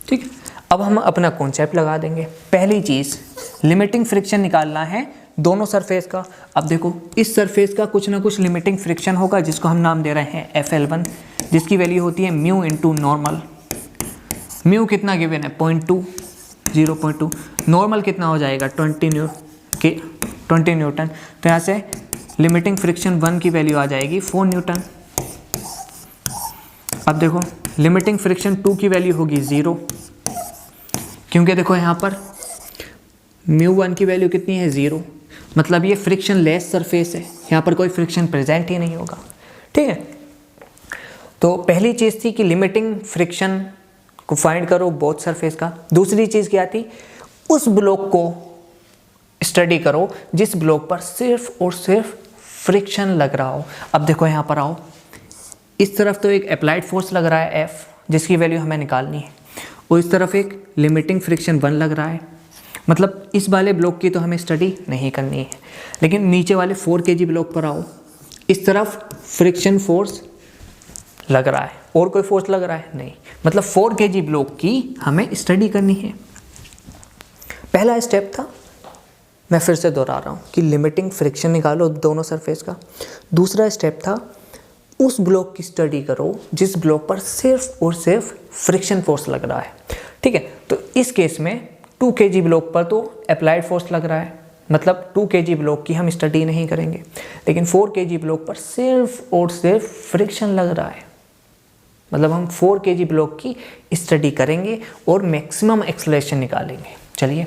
ठीक है, अब हम अपना कॉन्सेप्ट लगा देंगे। पहली चीज़ लिमिटिंग फ्रिक्शन निकालना है दोनों सरफेस का। अब देखो इस सरफेस का कुछ ना कुछ लिमिटिंग फ्रिक्शन होगा जिसको हम नाम दे रहे हैं FL1, जिसकी वैल्यू होती है म्यू इंटू नॉर्मल। म्यू कितना गिवन है 0.2, 0.2, नॉर्मल कितना हो जाएगा 20 न्यूटन। तो यहाँ से लिमिटिंग फ्रिक्शन 1 की वैल्यू आ जाएगी 4 न्यूटन। अब देखो लिमिटिंग फ्रिक्शन 2 की वैल्यू होगी 0, क्योंकि देखो यहाँ पर म्यू 1 की वैल्यू कितनी है 0, मतलब ये फ्रिक्शन लेस सरफेस है, यहाँ पर कोई फ्रिक्शन प्रेजेंट ही नहीं होगा। ठीक है, तो पहली चीज़ थी कि लिमिटिंग फ्रिक्शन को फाइंड करो बोथ सरफेस का। दूसरी चीज़ क्या थी, उस ब्लॉक को स्टडी करो जिस ब्लॉक पर सिर्फ और सिर्फ फ्रिक्शन लग रहा हो। अब देखो यहाँ पर आओ, इस तरफ तो एक अप्लाइड फोर्स लग रहा है F जिसकी वैल्यू हमें निकालनी है, और इस तरफ एक लिमिटिंग फ्रिक्शन 1 लग रहा है। मतलब इस वाले ब्लॉक की तो हमें स्टडी नहीं करनी है। लेकिन नीचे वाले 4 kg ब्लॉक पर आओ, इस तरफ फ्रिक्शन फोर्स लग रहा है और कोई फोर्स लग रहा है नहीं, मतलब 4 kg ब्लॉक की हमें स्टडी करनी है। पहला स्टेप था, मैं फिर से दोहरा रहा हूँ, कि लिमिटिंग फ्रिक्शन निकालो दोनों सरफेस का। दूसरा स्टेप था उस ब्लॉक की स्टडी करो जिस ब्लॉक पर सिर्फ और सिर्फ फ्रिक्शन फोर्स लग रहा है। ठीक है, तो इस केस में 2 kg ब्लॉक पर तो अप्लाइड फोर्स लग रहा है, मतलब 2 kg ब्लॉक की हम स्टडी नहीं करेंगे। लेकिन 4 kg ब्लॉक पर सिर्फ और सिर्फ फ्रिक्शन लग रहा है। मतलब हम 4 kg ब्लॉक की स्टडी करेंगे और मैक्सिमम एक्सेलरेशन निकालेंगे। चलिए,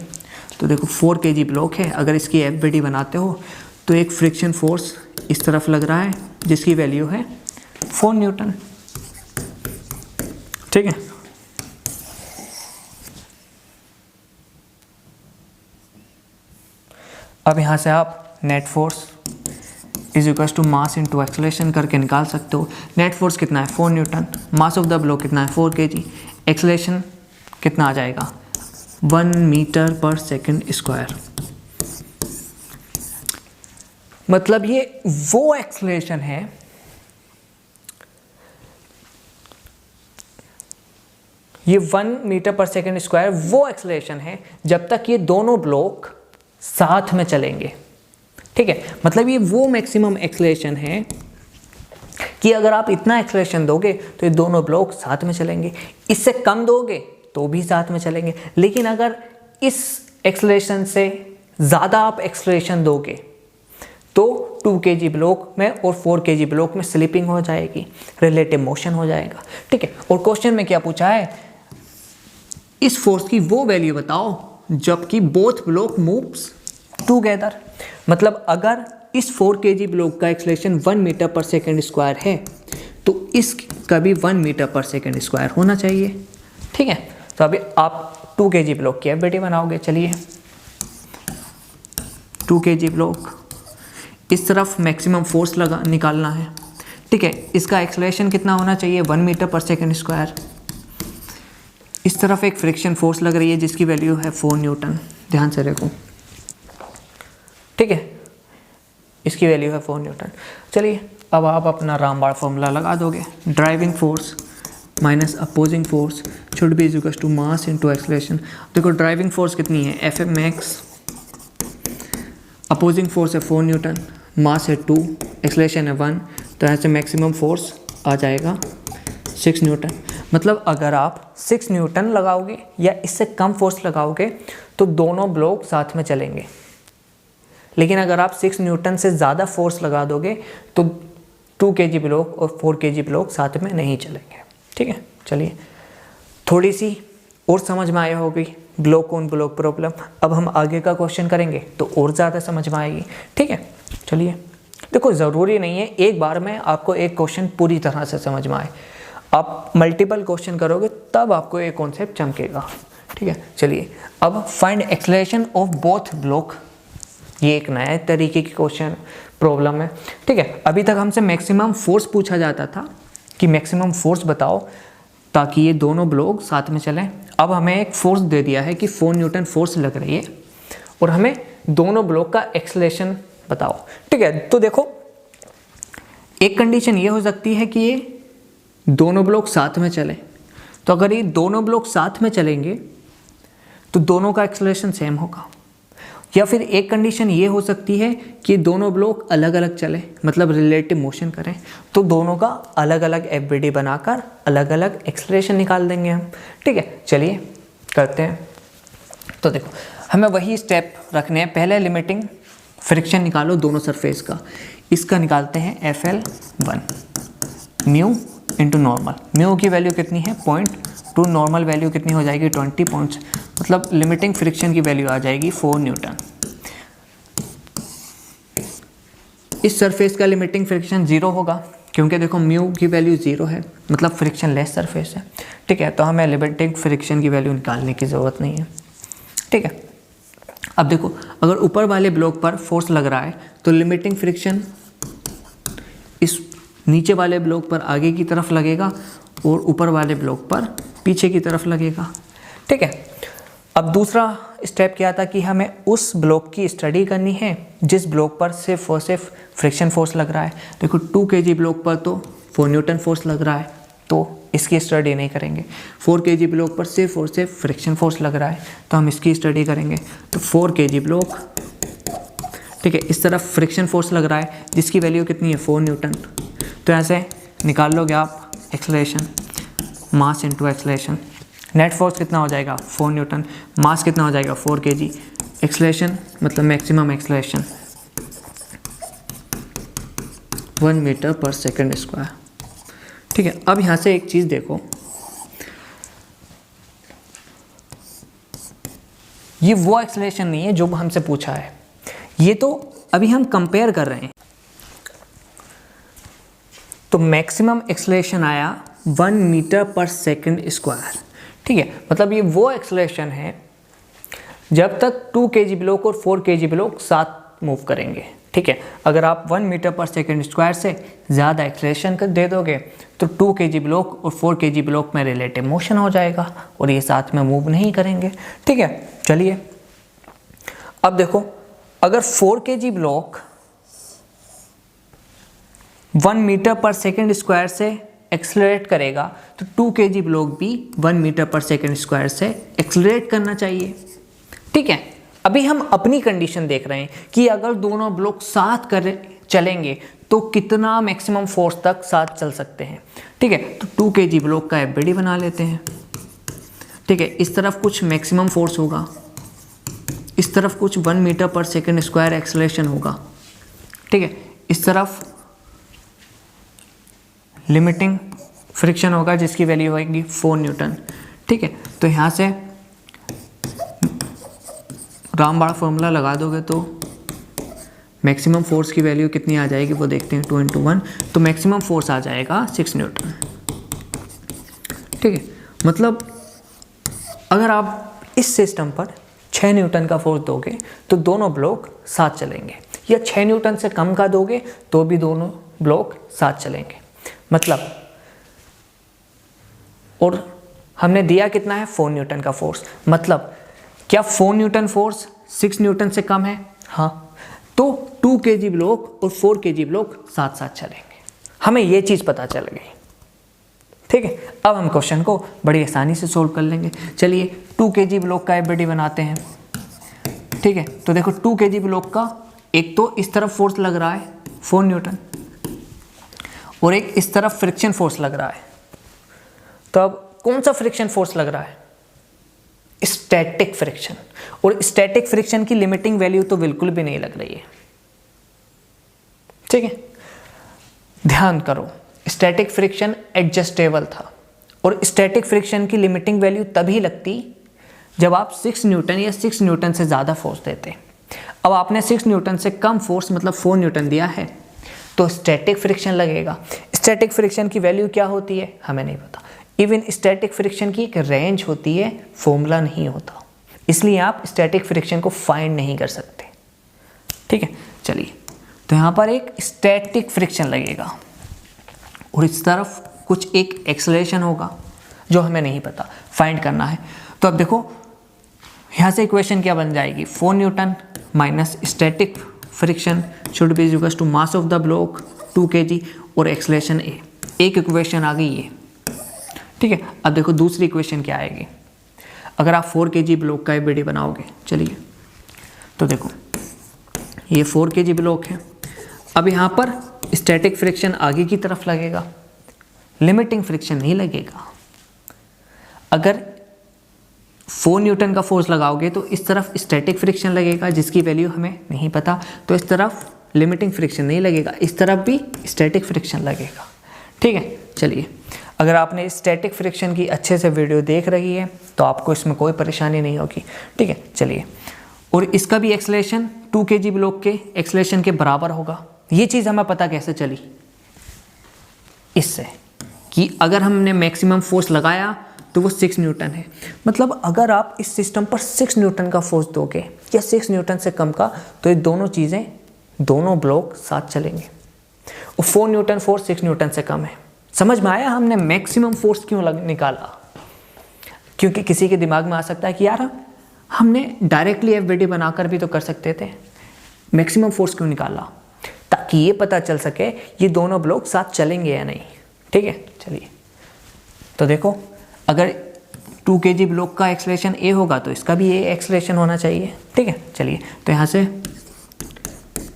तो देखो 4 kg ब्लॉक है, अगर इसकी एफबीडी बनाते हो तो एक फ्रिक्शन फोर्स इस तरफ लग रहा है जिसकी वैल्यू है 4 न्यूटन। ठीक है, अब यहाँ से आप net force is equal to mass into acceleration करके निकाल सकते हो। नेट फोर्स कितना है 4 newton, mass of the block कितना है 4 kg, एक्सेलरेशन कितना आ जाएगा 1 मीटर पर सेकंड स्क्वायर। मतलब ये वो एक्सेलरेशन है ये 1 मीटर पर सेकंड स्क्वायर वो एक्सेलरेशन है जब तक ये दोनों ब्लॉक साथ में चलेंगे। ठीक है, मतलब ये वो मैक्सिमम एक्सेलरेशन है कि अगर आप इतना एक्सेलरेशन दोगे तो ये दोनों ब्लॉक साथ में चलेंगे, इससे कम दोगे तो भी साथ में चलेंगे। लेकिन अगर इस एक्सेलरेशन से ज़्यादा आप एक्सेलरेशन दोगे तो 2 kg ब्लॉक में और 4 kg ब्लॉक में स्लिपिंग हो जाएगी, रिलेटिव मोशन हो जाएगा। ठीक है, और क्वेश्चन में क्या पूछा है, इस फोर्स की वो वैल्यू बताओ जबकि बोथ ब्लॉक मूव्स टुगेदर। मतलब अगर इस 4 kg ब्लॉक का एक्सेलरेशन 1 मीटर पर सेकंड स्क्वायर है तो इसका भी 1 मीटर पर सेकंड स्क्वायर होना चाहिए। ठीक है, तो अभी आप 2 kg ब्लॉक की एफबीडी बनाओगे। चलिए, 2 kg ब्लॉक, इस तरफ मैक्सिमम फोर्स निकालना है। ठीक है, इसका एक्सेलरेशन कितना होना चाहिए 1 मीटर पर सेकंड स्क्वायर। इस तरफ एक फ्रिक्शन फोर्स लग रही है जिसकी वैल्यू है 4 न्यूटन, ध्यान से देखो। ठीक है, इसकी वैल्यू है 4 न्यूटन। चलिए, अब आप अपना रामबाण फॉर्मूला लगा दोगे, driving force minus opposing force should be equal to mass into acceleration. देखो ड्राइविंग फोर्स कितनी है F M max, opposing force है 4 न्यूटन, मास है 2, एक्सेलरेशन है 1, तो यहाँ से मैक्सिमम फोर्स आ जाएगा 6 न्यूटन। मतलब अगर आप 6 न्यूटन लगाओगे या इससे कम फोर्स लगाओगे तो दोनों ब्लॉक साथ में चलेंगे। लेकिन अगर आप 6 न्यूटन से ज़्यादा फोर्स लगा दोगे तो 2 kg ब्लॉक और 4 kg ब्लॉक साथ में नहीं चलेंगे। ठीक है, चलिए, थोड़ी सी और समझ में आया होगी ब्लॉक ऑन ब्लॉक प्रॉब्लम। अब हम आगे का क्वेश्चन करेंगे तो और ज़्यादा समझ में आएगी। ठीक है, चलिए, देखो ज़रूरी नहीं है एक बार में आपको एक क्वेश्चन पूरी तरह से समझ में आए, आप मल्टीपल क्वेश्चन करोगे तब आपको एक कॉन्सेप्ट चमकेगा। ठीक है, चलिए, अब find acceleration of both block, ये एक नया तरीके की क्वेश्चन प्रॉब्लम है। ठीक है, अभी तक हमसे मैक्सिमम फोर्स पूछा जाता था कि मैक्सिमम फोर्स बताओ ताकि ये दोनों ब्लॉक साथ में चलें। अब हमें एक फोर्स दे दिया है कि 4 न्यूटन फोर्स लग रही है और हमें दोनों ब्लॉक का एक्सेलरेशन बताओ। ठीक है, तो देखो एक कंडीशन ये हो सकती है कि ये दोनों ब्लॉक साथ में चलें, तो अगर ये दोनों ब्लॉक साथ में चलेंगे तो दोनों का एक्सेलरेशन सेम होगा। या फिर एक कंडीशन ये हो सकती है कि दोनों ब्लॉक अलग अलग चले, मतलब रिलेटिव मोशन करें, तो दोनों का अलग अलग एफबीडी बनाकर अलग अलग एक्सेलरेशन निकाल देंगे हम। ठीक है, चलिए करते हैं। तो देखो हमें वही स्टेप रखने हैं। पहले लिमिटिंग फ्रिक्शन निकालो दोनों सरफेस का, इसका निकालते हैं FL1 mu into normal. Mu की वैल्यू कितनी है 0.2, नॉर्मल वैल्यू कितनी हो जाएगी 20 पॉइंट्स, मतलब लिमिटिंग फ्रिक्शन की वैल्यू आ जाएगी 4 न्यूटन। इस सरफेस का लिमिटिंग फ्रिक्शन 0 होगा क्योंकि देखो म्यू की वैल्यू 0 है, मतलब फ्रिक्शन लेस सरफेस है। ठीक है, तो हमें लिमिटिंग फ्रिक्शन की वैल्यू निकालने की ज़रूरत नहीं है। ठीक है, अब देखो अगर ऊपर वाले ब्लॉक पर फोर्स लग रहा है तो लिमिटिंग फ्रिक्शन इस नीचे वाले ब्लॉक पर आगे की तरफ लगेगा और ऊपर वाले ब्लॉक पर पीछे की तरफ लगेगा। ठीक है, अब दूसरा स्टेप क्या था कि हमें उस ब्लॉक की स्टडी करनी है जिस ब्लॉक पर सिर्फ और सिर्फ फ्रिक्शन फोर्स लग रहा है। देखो 2 kg ब्लॉक पर तो 4 न्यूटन फोर्स लग रहा है तो इसकी स्टडी नहीं करेंगे। 4 kg ब्लॉक पर सिर्फ और सिर्फ फ्रिक्शन फोर्स लग रहा है तो हम इसकी स्टडी करेंगे। तो 4 kg ब्लॉक, ठीक है, इस तरफ फ्रिक्शन फोर्स लग रहा है जिसकी वैल्यू कितनी है 4 न्यूटन। तो यहाँ से निकाल लोगे आप एक्सेलरेशन, मास इंटू एक्सेलरेशन। नेट फोर्स कितना हो जाएगा 4 न्यूटन, मास कितना हो जाएगा 4 kg, एक्सेलरेशन मतलब मैक्सिमम एक्सेलरेशन 1 मीटर पर सेकंड स्क्वायर। ठीक है, अब यहाँ से एक चीज़ देखो, ये वो एक्सेलरेशन नहीं है जो हमसे पूछा है, ये तो अभी हम कंपेयर कर रहे हैं। तो मैक्सिमम एक्सेलरेशन आया 1 मीटर पर सेकंड स्क्वायर। ठीक है, मतलब ये वो एक्सेलरेशन है जब तक 2 kg ब्लॉक और 4 kg ब्लॉक साथ मूव करेंगे। ठीक है, अगर आप 1 मीटर पर सेकंड स्क्वायर से ज़्यादा एक्सेलरेशन कर दे दोगे तो 2 kg ब्लॉक और 4 kg ब्लॉक में रिलेटिव मोशन हो जाएगा और ये साथ में मूव नहीं करेंगे। ठीक है, चलिए अब देखो, अगर 4 kg ब्लॉक 1 मीटर पर सेकंड स्क्वायर से एक्सेलरेट करेगा तो 2 kg ब्लॉक भी 1 मीटर पर सेकंड स्क्वायर से एक्सेलरेट करना चाहिए। ठीक है, अभी हम अपनी कंडीशन देख रहे हैं कि अगर दोनों ब्लॉक साथ कर चलेंगे तो कितना मैक्सिमम फोर्स तक साथ चल सकते हैं। ठीक है, तो 2 kg ब्लॉक का एफबीडी बना लेते हैं। ठीक है, इस तरफ कुछ मैक्सिमम फोर्स होगा, इस तरफ कुछ 1 मीटर पर सेकंड स्क्वायर एक्सेलरेशन होगा। ठीक है, इस तरफ लिमिटिंग फ्रिक्शन होगा जिसकी वैल्यू होगी 4 न्यूटन। ठीक है, तो यहाँ से रामबाण फॉर्मूला लगा दोगे तो मैक्सिमम फोर्स की वैल्यू कितनी आ जाएगी वो देखते हैं, 2 × 1, तो मैक्सिमम फोर्स आ जाएगा 6 न्यूटन। ठीक है, मतलब अगर आप इस सिस्टम पर 6 न्यूटन का फोर्स दोगे तो दोनों ब्लॉक साथ चलेंगे, या 6 न्यूटन से कम का दोगे तो भी दोनों ब्लॉक साथ चलेंगे। मतलब, और हमने दिया कितना है, 4 न्यूटन का फोर्स। मतलब क्या 4 न्यूटन फोर्स 6 न्यूटन से कम है? हाँ, तो 2 kg ब्लॉक और 4 kg ब्लॉक साथ साथ चलेंगे। हमें ये चीज़ पता चल गई। ठीक है, अब हम क्वेश्चन को बड़ी आसानी से सोल्व कर लेंगे। चलिए 2 kg ब्लॉक का एफबीडी बनाते हैं। ठीक है, तो देखो 2 kg ब्लॉक का एक तो इस तरफ फोर्स लग रहा है 4 न्यूटन और एक इस तरफ फ्रिक्शन फोर्स लग रहा है। तो अब कौन सा फ्रिक्शन फोर्स लग रहा है? Static friction. और स्टैटिक फ्रिक्शन की लिमिटिंग वैल्यू तो बिल्कुल भी नहीं लग रही है। ठीक है, ध्यान करो, स्टैटिक फ्रिक्शन एडजस्टेबल था और स्टैटिक फ्रिक्शन की लिमिटिंग वैल्यू तभी लगती जब आप 6 न्यूटन या 6 न्यूटन से ज़्यादा फोर्स देते। अब आपने 6 न्यूटन से कम फोर्स मतलब 4 न्यूटन दिया है तो स्टैटिक फ्रिक्शन लगेगा। स्टैटिक फ्रिक्शन की वैल्यू क्या होती है हमें नहीं पता। इवन स्टैटिक फ्रिक्शन की एक रेंज होती है, फॉर्मूला नहीं होता, इसलिए आप स्टैटिक फ्रिक्शन को फाइंड नहीं कर सकते। ठीक है, चलिए, तो यहाँ पर एक स्टैटिक फ्रिक्शन लगेगा और इस तरफ कुछ एक एक्सेलरेशन होगा जो हमें नहीं पता, फाइंड करना है। तो अब देखो यहाँ से इक्वेशन क्या बन जाएगी, 4 newton minus static friction should be equal to mass of the block 2 kg और एक्सेलरेशन ए। एक इक्वेशन आ गई ये। ठीक है, अब देखो दूसरी इक्वेशन क्या आएगी अगर आप 4 kg ब्लॉक का एफबीडी बनाओगे। चलिए, तो देखो ये 4 kg ब्लॉक है। अब यहाँ पर स्टैटिक फ्रिक्शन आगे की तरफ लगेगा, लिमिटिंग फ्रिक्शन नहीं लगेगा। अगर 4 न्यूटन का फोर्स लगाओगे तो इस तरफ स्टैटिक फ्रिक्शन लगेगा जिसकी वैल्यू हमें नहीं पता, तो इस तरफ लिमिटिंग फ्रिक्शन नहीं लगेगा, इस तरफ भी स्टैटिक फ्रिक्शन लगेगा। ठीक है, चलिए, अगर आपने स्टैटिक फ्रिक्शन की अच्छे से वीडियो देख रही है तो आपको इसमें कोई परेशानी नहीं होगी। ठीक है, चलिए, और इसका भी एक्सेलरेशन 2 kg ब्लॉक के एक्सेलरेशन के बराबर होगा। ये चीज़ हमें पता कैसे चली? इससे कि अगर हमने मैक्सिमम फोर्स लगाया तो वो 6 न्यूटन है। मतलब अगर आप इस सिस्टम पर 6 न्यूटन का फोर्स दोगे या 6 न्यूटन से कम का तो ये दोनों चीज़ें, दोनों ब्लॉक साथ चलेंगे। और 4 न्यूटन फोर्स 6 न्यूटन से कम है। समझ में आया हमने मैक्सिमम फोर्स क्यों निकाला? क्योंकि किसी के दिमाग में आ सकता है कि यार हमने डायरेक्टली एफबीडी बनाकर भी तो कर सकते थे, मैक्सिमम फोर्स क्यों निकाला? ताकि ये पता चल सके ये दोनों ब्लॉक साथ चलेंगे या नहीं। ठीक है, चलिए, तो देखो अगर 2 kg ब्लॉक का एक्सेलरेशन ए होगा तो इसका भी ए एक्सेलरेशन होना चाहिए। ठीक है, चलिए, तो यहाँ से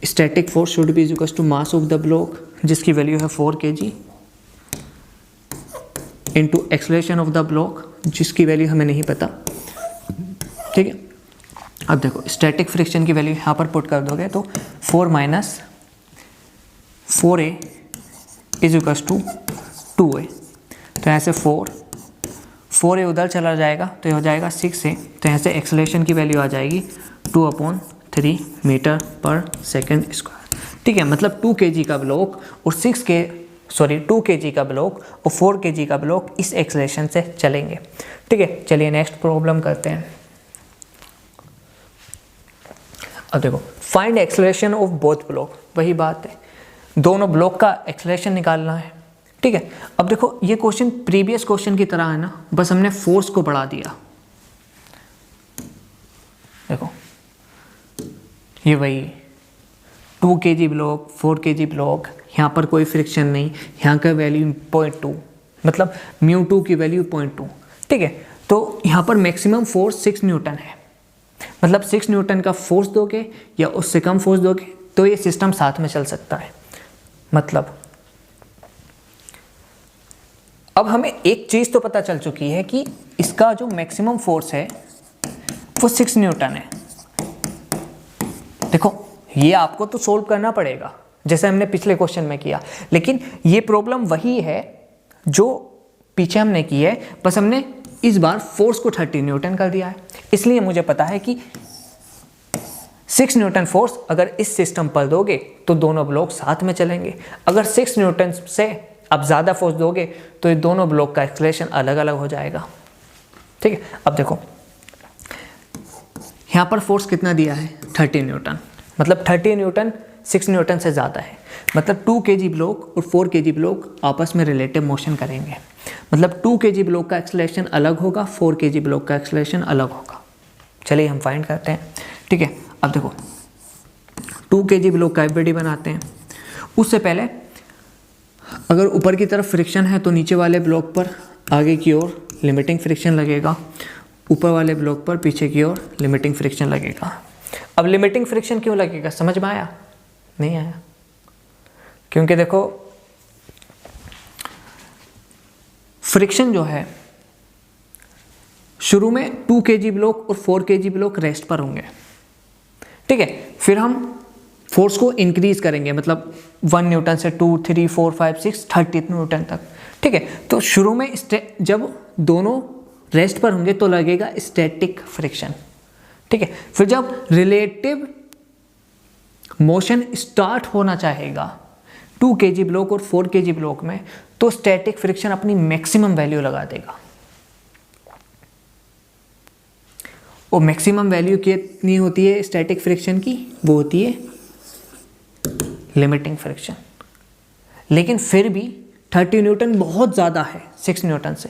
static force should be equal to mass of the block जिसकी वैल्यू है 4 kg into acceleration of the block जिसकी वैल्यू हमें नहीं पता। ठीक है, अब देखो स्टैटिक फ्रिक्शन की वैल्यू यहाँ पर पुट कर दोगे तो 4 - 4a इज इक्वल टू 2 है, तो यहाँ से 4 है उधर चला जाएगा तो ये हो जाएगा 6 है, तो यहाँ से एक्सेलरेशन की वैल्यू आ जाएगी 2/3 मीटर पर सेकंड स्क्वायर। ठीक है, मतलब 2 kg का ब्लॉक और 2 kg का ब्लॉक और 4 kg का ब्लॉक इस एक्सेलरेशन से चलेंगे। ठीक है, चलिए नेक्स्ट प्रॉब्लम करते हैं। अब देखो, find acceleration of both block, वही बात है, दोनों ब्लॉक का एक्सेलरेशन निकालना है। ठीक है, अब देखो ये क्वेश्चन प्रीवियस क्वेश्चन की तरह है ना, बस हमने फोर्स को बढ़ा दिया। देखो ये वही 2 kg ब्लॉक, 4 kg ब्लॉक, यहाँ पर कोई फ्रिक्शन नहीं, यहाँ का वैल्यू 0.2, मतलब μ2 की वैल्यू 0.2। ठीक है, तो यहाँ पर मैक्सिमम फोर्स 6 न्यूटन है, मतलब 6 न्यूटन का फोर्स दोगे या उससे कम फोर्स दोगे तो ये सिस्टम साथ में चल सकता है। मतलब अब हमें एक चीज़ तो पता चल चुकी है कि इसका जो मैक्सिमम फोर्स है वो 6 न्यूटन है। देखो ये आपको तो सोल्व करना पड़ेगा जैसे हमने पिछले क्वेश्चन में किया, लेकिन ये प्रॉब्लम वही है जो पीछे हमने की है, बस हमने इस बार फोर्स को 30 न्यूटन कर दिया है। इसलिए मुझे पता है कि 6 न्यूटन फोर्स अगर इस सिस्टम पर दोगे तो दोनों ब्लॉक साथ में चलेंगे, अगर 6 न्यूटन से अब ज़्यादा फोर्स दोगे तो ये दोनों ब्लॉक का एक्सेलरेशन अलग अलग हो जाएगा। ठीक है, अब देखो यहाँ पर फोर्स कितना दिया है 30 न्यूटन, मतलब 30 न्यूटन 6 न्यूटन से ज़्यादा है, मतलब 2 kg ब्लॉक और 4 kg ब्लॉक आपस में रिलेटिव मोशन करेंगे, मतलब 2 kg ब्लॉक का एक्सेलरेशन अलग होगा, 4 kg ब्लॉक का एक्सेलरेशन अलग होगा। चलिए हम फाइंड करते हैं। ठीक है, अब देखो 2 kg ब्लॉक का एफबीडी बनाते हैं। उससे पहले अगर ऊपर की तरफ फ्रिक्शन है तो नीचे वाले ब्लॉक पर आगे की ओर लिमिटिंग फ्रिक्शन लगेगा, ऊपर वाले ब्लॉक पर पीछे की ओर लिमिटिंग फ्रिक्शन लगेगा। अब लिमिटिंग फ्रिक्शन क्यों लगेगा, समझ में आया? नहीं आया? क्योंकि देखो फ्रिक्शन जो है शुरू में 2 kg ब्लॉक और 4 kg ब्लॉक रेस्ट पर होंगे। ठीक है, फिर हम फोर्स को इंक्रीज करेंगे, मतलब 1 न्यूटन से 2, 3, 4, 5, 6, 30 न्यूटन तक। ठीक है, तो शुरू में जब दोनों रेस्ट पर होंगे तो लगेगा स्टैटिक फ्रिक्शन। ठीक है, फिर जब रिलेटिव मोशन स्टार्ट होना चाहेगा 2 kg ब्लॉक और 4 kg ब्लॉक में तो स्टैटिक फ्रिक्शन अपनी मैक्सिमम वैल्यू लगा देगा। और मैक्सिमम वैल्यू कितनी होती है स्टैटिक फ्रिक्शन की, वो होती है लिमिटिंग फ्रिक्शन। लेकिन फिर भी 30 न्यूटन बहुत ज़्यादा है 6 न्यूटन से,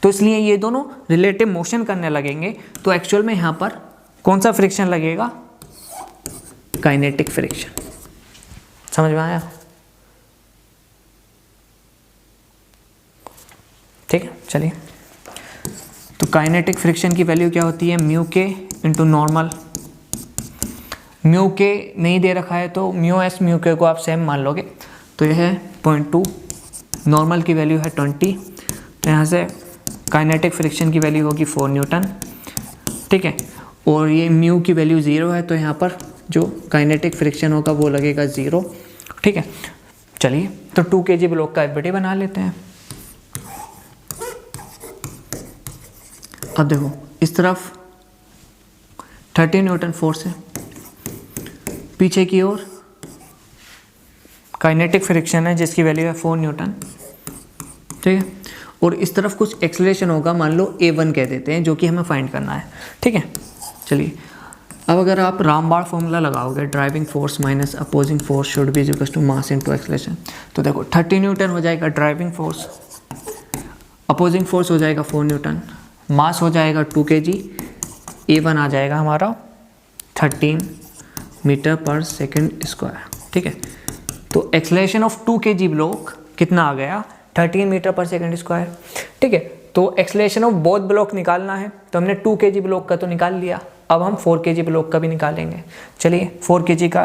तो इसलिए ये दोनों रिलेटिव मोशन करने लगेंगे, तो एक्चुअल में यहाँ पर कौन सा फ्रिक्शन लगेगा, काइनेटिक फ्रिक्शन। समझ में आया? ठीक है, चलिए तो काइनेटिक फ्रिक्शन की वैल्यू क्या होती है, म्यू के इंटू नॉर्मल। म्यू के नहीं दे रखा है तो म्यू एस म्यू के को आप सेम मान लोगे, तो यह है 0.2, नॉर्मल की वैल्यू है 20, तो यहाँ से काइनेटिक फ्रिक्शन की वैल्यू होगी 4 न्यूटन। ठीक है, और ये म्यू की वैल्यू 0 है तो यहाँ पर जो काइनेटिक फ्रिक्शन होगा वो लगेगा 0। ठीक है, चलिए तो 2 kg ब्लॉक का एफबीडी बना लेते हैं। अब देखो इस तरफ 30 न्यूटन फोर्स है, पीछे की ओर काइनेटिक फ्रिक्शन है जिसकी वैल्यू है 4 न्यूटन। ठीक है, और इस तरफ कुछ एक्सेलरेशन होगा, मान लो A1 कह देते हैं, जो कि हमें फाइंड करना है। ठीक है, चलिए अब अगर आप रामबाड़ फॉर्मूला लगाओगे, driving force minus opposing force should be equal to mass into acceleration, तो देखो 30 न्यूटन हो जाएगा ड्राइविंग फोर्स, अपोजिंग फोर्स हो जाएगा 4 न्यूटन, मास हो जाएगा 2 kg, A1 आ जाएगा हमारा 13 मीटर पर सेकंड स्क्वायर। ठीक है, तो एक्सेलरेशन ऑफ 2 kg ब्लॉक कितना आ गया, 13 मीटर पर सेकंड स्क्वायर। ठीक है, तो एक्सेलरेशन ऑफ बोथ ब्लॉक निकालना है, तो हमने 2 kg ब्लॉक का तो निकाल लिया, अब हम 4 kg ब्लॉक का भी निकालेंगे। चलिए 4 kg का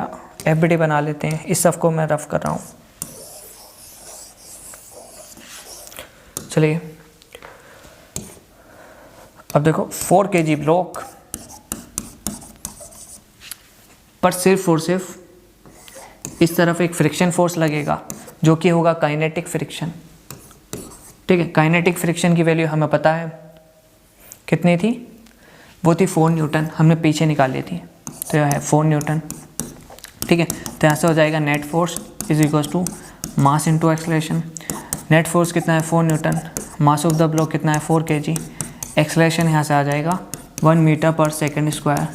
एफबीडी बना लेते हैं, इस सब को मैं रफ कर रहा हूँ। चलिए अब देखो 4 kg ब्लॉक पर सिर्फ और सिर्फ इस तरफ एक फ्रिक्शन फोर्स लगेगा जो कि होगा काइनेटिक फ्रिक्शन। ठीक है। काइनेटिक फ्रिक्शन की वैल्यू हमें पता है कितनी थी, वो थी 4 न्यूटन, हमने पीछे निकाली थी, तो यह है 4 न्यूटन। ठीक है, तो यहाँ से हो जाएगा net force is equals to mass into acceleration. Net force कितना है 4 newton, mass of the block कितना है 4 kg, एक्सलेशन यहाँ से आ जाएगा 1 मीटर पर सेकेंड स्क्वायर।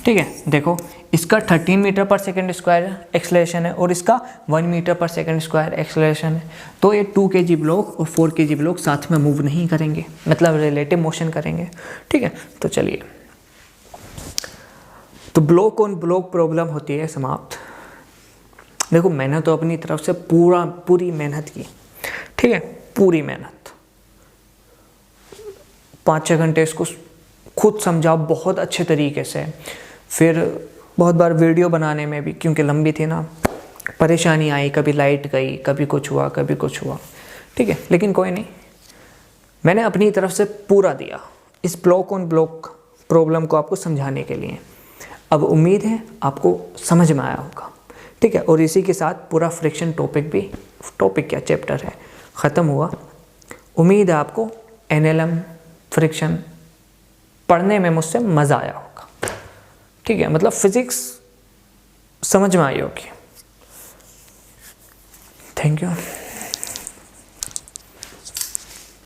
ठीक है, देखो इसका 13 मीटर पर सेकेंड स्क्वायर एक्सलेशन है और इसका 1 मीटर पर सेकेंड स्क्वायर एक्सलेशन है, तो ये 2 kg ब्लॉक और 4 kg ब्लॉक साथ में मूव नहीं करेंगे, मतलब रिलेटिव मोशन करेंगे। ठीक है, तो चलिए, तो ब्लॉक ऑन ब्लॉक प्रॉब्लम होती है समाप्त। देखो मैंने तो अपनी तरफ से पूरी मेहनत की, ठीक है, पूरी मेहनत, 5-6 घंटे इसको खुद समझा बहुत अच्छे तरीके से, फिर बहुत बार वीडियो बनाने में भी, क्योंकि लंबी थी ना, परेशानी आई, कभी लाइट गई, कभी कुछ हुआ, कभी कुछ हुआ। ठीक है, लेकिन कोई नहीं, मैंने अपनी तरफ से पूरा दिया इस ब्लॉक ऑन ब्लॉक प्रॉब्लम को आपको समझाने के लिए। अब उम्मीद है आपको समझ में आया होगा। ठीक है, और इसी के साथ पूरा फ्रिक्शन टॉपिक क्या चैप्टर है ख़त्म हुआ। उम्मीद है आपको NLM फ्रिक्शन पढ़ने में मुझसे मज़ा आया होगा। ठीक है, मतलब फिज़िक्स समझ में आई होगी। Thank you.